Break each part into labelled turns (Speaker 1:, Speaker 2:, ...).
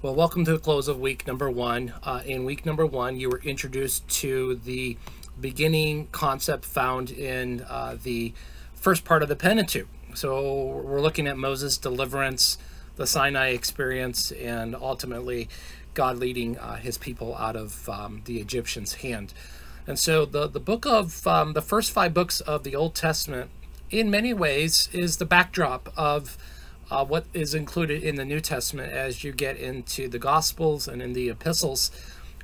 Speaker 1: Well, welcome to the close of week number one. In week number one, you were introduced to the beginning concept found in the first part of the Pentateuch. So we're looking at Moses' deliverance, the Sinai experience, and ultimately God leading his people out of the Egyptians' hand. And so the book of the first 5 books of the Old Testament, in many ways, is the backdrop of what is included in the New Testament as you get into the Gospels and in the epistles,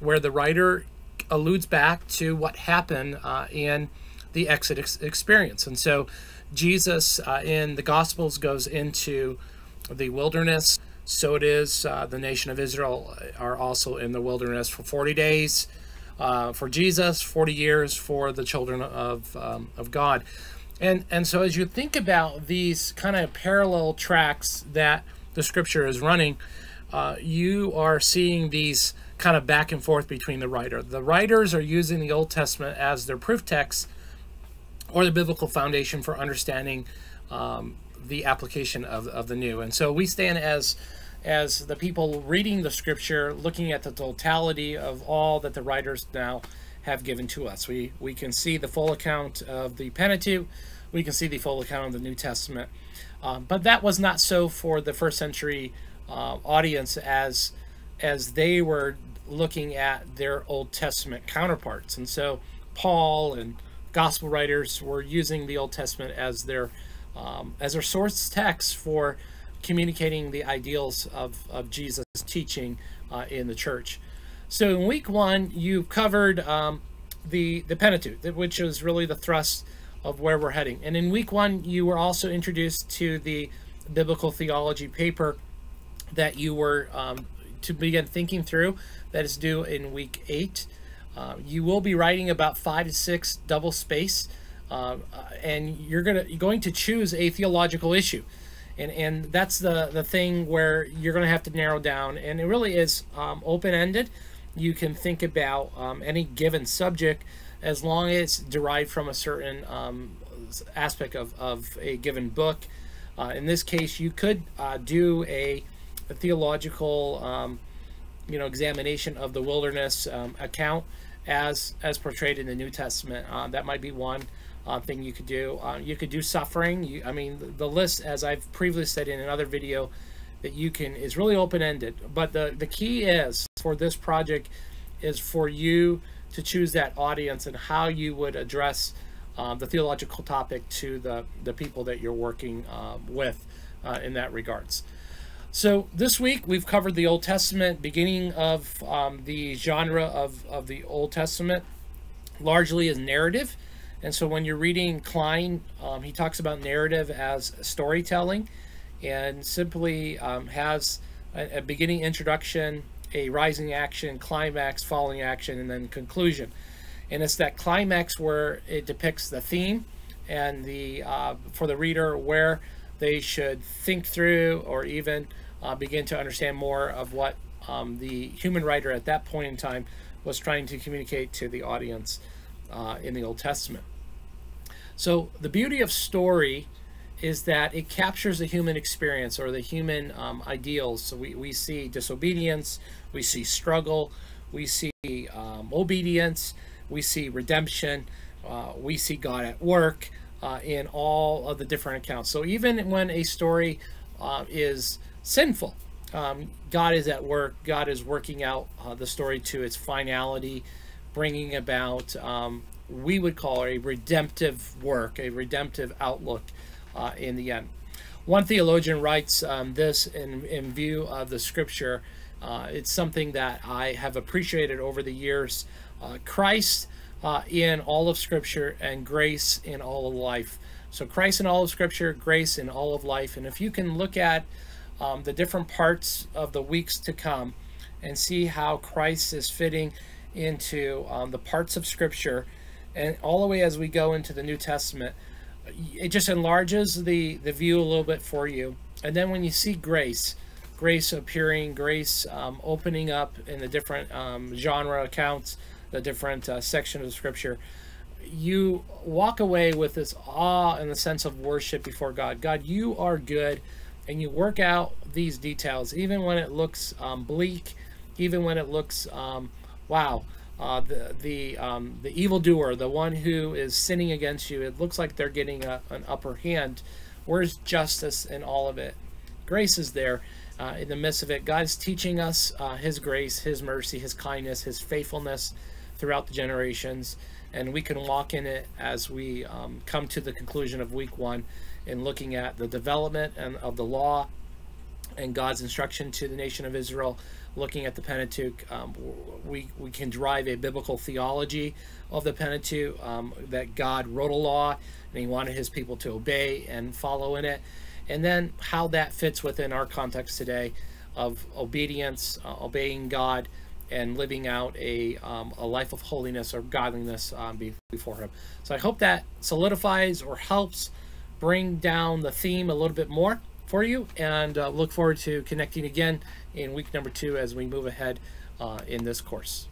Speaker 1: where the writer alludes back to what happened in the Exodus experience. And so Jesus in the Gospels goes into the wilderness. So it is the nation of Israel are also in the wilderness for 40 days for Jesus, 40 years for the children of God. And so as you think about these kind of parallel tracks that the scripture is running, you are seeing these kind of back and forth between the writer. The writers are using the Old Testament as their proof text or the biblical foundation for understanding the application of the new. And so we stand as the people reading the scripture, looking at the totality of all that the writers now have given to us. We can see the full account of the Pentateuch. We can see the full account of the New Testament. But that was not so for the first century audience as they were looking at their Old Testament counterparts. And so Paul and gospel writers were using the Old Testament as their source text for communicating the ideals of Jesus' teaching in the church. So in week one, you covered the Pentateuch, which is really the thrust of where we're heading. And in week one, you were also introduced to the biblical theology paper that you were to begin thinking through. That is due in week 8. You will be writing about 5 to 6 double space, and you're going to choose a theological issue. And that's the thing where you're going to have to narrow down. And it really is open-ended. You can think about any given subject as long as it's derived from a certain aspect of a given book. In this case, you could do a theological examination of the wilderness account as portrayed in the New Testament. That might be one thing you could do. You could do suffering. I mean, the list, as I've previously said in another video, that you can is really open-ended. But the key is for this project is for you to choose that audience and how you would address the theological topic to the people that you're working with in that regards. So this week we've covered the Old Testament, beginning of the genre of the Old Testament largely is narrative. And so when you're reading Klein, he talks about narrative as storytelling, and simply has a beginning introduction, a rising action, climax, falling action, and then conclusion. And it's that climax where it depicts the theme and the for the reader where they should think through or even begin to understand more of what the human writer at that point in time was trying to communicate to the audience in the Old Testament. So the beauty of story is that it captures the human experience or the human ideals. So we see disobedience, we see struggle, we see obedience, we see redemption, we see God at work in all of the different accounts. So even when a story is sinful, God is at work. God is working out the story to its finality, bringing about we would call a redemptive work, a redemptive outlook in the end. One theologian writes this in view of the scripture. It's something that I have appreciated over the years. Christ in all of scripture and grace in all of life. So Christ in all of scripture, grace in all of life. And if you can look at the different parts of the weeks to come and see how Christ is fitting into the parts of scripture, and all the way as we go into the New Testament, it just enlarges the view a little bit for you. And then when you see grace appearing, grace opening up in the different genre accounts, the different sections of scripture, you walk away with this awe and the sense of worship before God. God, you are good. and you work out these details, even when it looks bleak, even when it looks, wow, the evildoer, the one who is sinning against you, it looks like they're getting an upper hand. Where's justice in all of it? Grace is there in the midst of it. God's teaching us His grace, His mercy, His kindness, His faithfulness throughout the generations, and we can walk in it as we come to the conclusion of week 1 in looking at the development of the law and God's instruction to the nation of Israel, looking at the Pentateuch. We can derive a biblical theology of the Pentateuch, that God wrote a law and He wanted His people to obey and follow in it, and then how that fits within our context today of obedience, obeying God, and living out a life of holiness or godliness before Him. So I hope that solidifies or helps bring down the theme a little bit more for you, and look forward to connecting again in week number 2 as we move ahead in this course.